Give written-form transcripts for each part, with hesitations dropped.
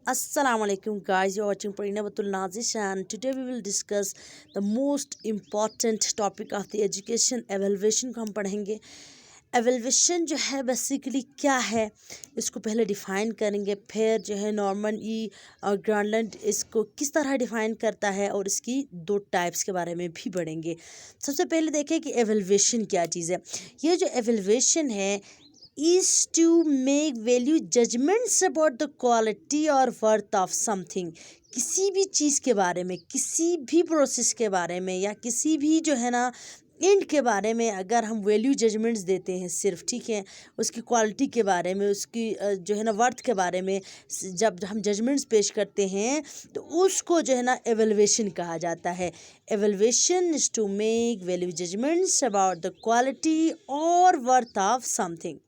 Assalamu alaikum guys, you're watching Parina Batul Nazish and today we will discuss the most important topic of the education evaluation को हम पढ़ेंगे। Evaluation जो है basically क्या है इसको पहले डिफ़ाइन करेंगे, फिर जो है नॉर्मन ई और ग्रानलैंड इसको किस तरह डिफ़ाइन करता है और इसकी दो टाइप्स के बारे में भी पढ़ेंगे। सबसे पहले देखें कि एवेलुएशन क्या चीज़ है। ये जो एवेलुएशन है is to make value judgments about the quality or worth of something। किसी भी चीज़ के बारे में, किसी भी प्रोसेस के बारे में या किसी भी जो है ना एंड के बारे में अगर हम वैल्यू जजमेंट्स देते हैं सिर्फ, ठीक है, उसकी क्वालिटी के बारे में, उसकी जो है ना वर्थ के बारे में जब हम जजमेंट्स पेश करते हैं तो उसको जो है ना एवेलुएशन कहा जाता है। Evaluation is to make value judgments about the quality और वर्थ ऑफ समथिंग।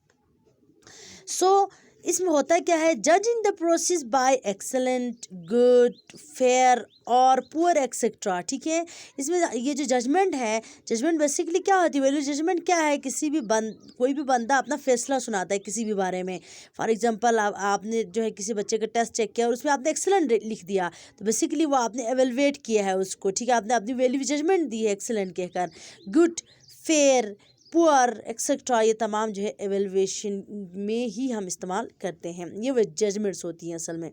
इसमें होता क्या है, जज in the process by excellent, good, fair और पुअर एक्सेट्रा। ठीक है, इसमें ये जो जजमेंट है, जजमेंट बेसिकली क्या होती है, वैल्यू जजमेंट क्या है, कोई भी बंदा अपना फैसला सुनाता है किसी भी बारे में। फॉर एग्जांपल आपने जो है किसी बच्चे का टेस्ट चेक किया और उसमें आपने एक्सेलेंट लिख दिया, तो बेसिकली वो आपने एवेलुएट किया है उसको, ठीक है, आपने अपनी वैल्यू जजमेंट दी है एक्सेलेंट कहकर। गुड, फेयर, पुअर एक्सेट्रा, ये तमाम जो है एवेलुएशन में ही हम इस्तेमाल करते हैं, ये वो जजमेंट्स होती हैं असल में।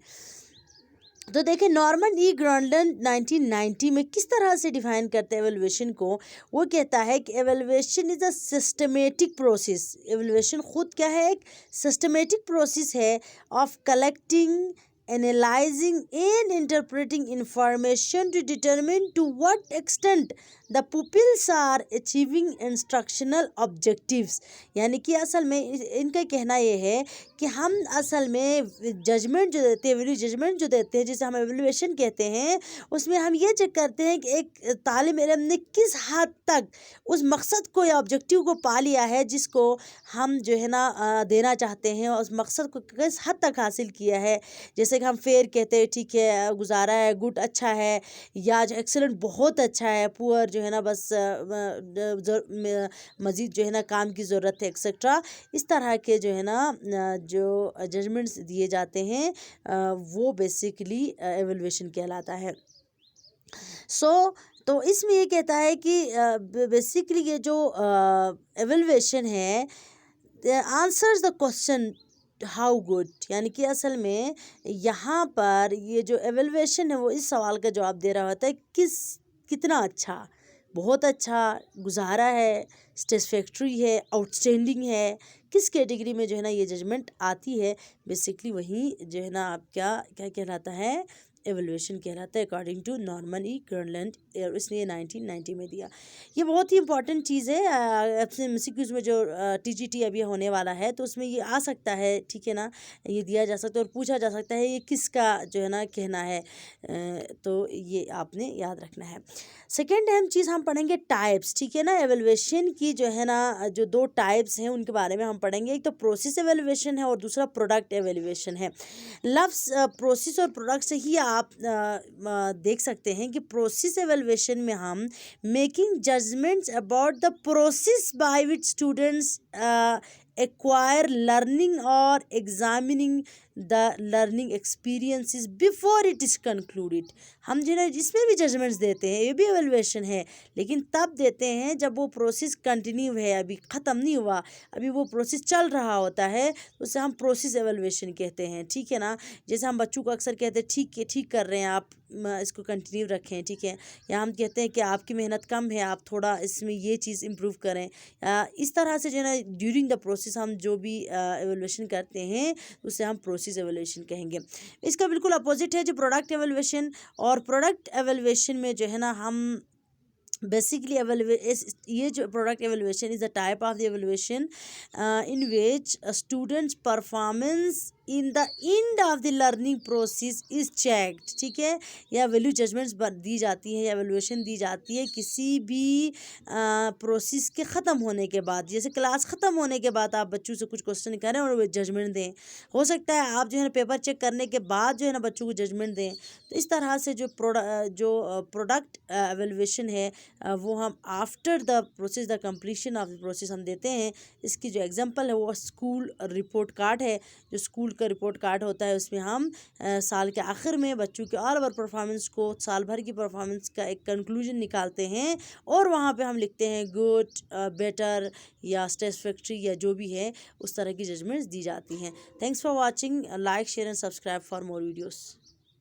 तो देखिए नॉर्मन ई ग्रानलैंड 1990 में किस तरह से डिफाइन करते हैं एवेलुएशन को। वो कहता है कि evaluation is a systematic process. Evaluation खुद क्या है, एक सिस्टमेटिक प्रोसेस है of collecting, analyzing and interpreting information to determine to what extent the pupils are achieving instructional objectives। यानी कि असल में इनका कहना ये है कि हम असल में जजमेंट जो देते हैं, वैल्यू जजमेंट जो देते हैं, जिसे हम एवेलुएशन कहते हैं, उसमें हम ये चेक करते हैं कि एक तालिब इल्म ने किस हद तक उस मकसद को या ऑब्जेक्टिव को पा लिया है जिसको हम जो है ना देना चाहते हैं, और उस मकसद को किस हद तक हासिल किया है। जैसे कि हम फेयर कहते हैं, ठीक है, गुजारा है, गुड अच्छा है, या जो एक्सेलेंट बहुत अच्छा है, पुअर जो है ना बस मज़ीद जो है ना काम की ज़रूरत है एक्सेट्रा। इस तरह के जो है ना जो जजमेंट्स दिए जाते हैं वो बेसिकली एवेलुएशन कहलाता है। तो इसमें ये कहता है कि बेसिकली ये जो एवेलुएशन है answers the question how good, यानी कि असल में यहाँ पर ये जो एवेलुएशन है वो इस सवाल का जवाब दे रहा होता है, कितना अच्छा, बहुत अच्छा, गुजारा है, सेटिस्फैक्ट्री है, आउटस्टैंडिंग है, किस कैटेगरी में जो है ना ये जजमेंट आती है, बेसिकली वही जो है ना आप क्या क्या कहलाता है, एवेलुएशन कहलाता है अकॉर्डिंग टू नॉर्मन ई ग्रानलैंड, और इसने 1990 में दिया। ये बहुत ही इंपॉर्टेंट चीज़ है। आपसे एमसीक्यूज़ में जो टीजीटी अभी होने वाला है तो उसमें ये आ सकता है, ठीक है ना, ये दिया जा सकता है और पूछा जा सकता है ये किसका जो है ना कहना है, तो ये आपने याद रखना है। सेकेंड अहम चीज़ हम पढ़ेंगे टाइप्स, ठीक है ना, एवेलुएशन की जो है ना जो दो टाइप्स हैं उनके बारे में हम पढ़ेंगे। एक तो प्रोसेस एवेलुएशन है और दूसरा प्रोडक्ट एवेलुएशन है। लफ्ज़ प्रोसेस और प्रोडक्ट से ही आप देख सकते हैं कि प्रोसेस एवेलुएशन में हम making judgments about the process by which students acquire learning और examining the learning experiences before it is concluded. हम जो है जिसमें भी जजमेंट्स देते हैं ये भी एवेलुएशन है, लेकिन तब देते हैं जब वो प्रोसेस कंटिन्यू है, अभी ख़त्म नहीं हुआ, अभी वो प्रोसेस चल रहा होता है, तो उसे हम प्रोसेस एवेलुएशन कहते हैं, ठीक है ना। जैसे हम बच्चों को अक्सर कहते हैं ठीक है, ठीक कर रहे हैं आप, इसको कंटिन्यू रखें, ठीक है, या हम कहते हैं कि आपकी मेहनत कम है, आप थोड़ा इसमें ये चीज़ इम्प्रूव करें। इस तरह से जो है ना ड्यूरिंग द प्रोसेस हम जो भी एवेलुएशन करते हैं उसे हम प्रोसेस एवेलुएशन कहेंगे। इसका बिल्कुल अपोजिट है जो प्रोडक्ट एवेलुएशन, और प्रोडक्ट एवेलुएशन में जो है ना हम बेसिकली ये जो product evaluation is the type of the evaluation in which students performance in the end of the learning process is checked, ठीक है, या वैल्यू जजमेंट्स दी जाती है या एवेलुएशन दी जाती है किसी भी प्रोसेस के ख़त्म होने के बाद। जैसे क्लास ख़त्म होने के बाद आप बच्चों से कुछ क्वेश्चन करें और वो जजमेंट दें, हो सकता है आप जो है ना पेपर चेक करने के बाद जो है ना बच्चों को जजमेंट दें। तो इस तरह से जो प्रोडक्ट एवेलुएशन है वो हम after the process, the completion of the process हम देते हैं। इसकी जो एग्जांपल है वो स्कूल रिपोर्ट कार्ड है, जो स्कूल स्कूल का रिपोर्ट कार्ड होता है, उसमें हम साल के आखिर में बच्चों के ऑल ओवर परफॉर्मेंस को, साल भर की परफॉर्मेंस का एक कंक्लूजन निकालते हैं और वहाँ पे हम लिखते हैं गुड, बेटर या सेटिस्फैक्ट्री या जो भी है, उस तरह की जजमेंट्स दी जाती हैं। Thanks for watching, like share and subscribe for more videos.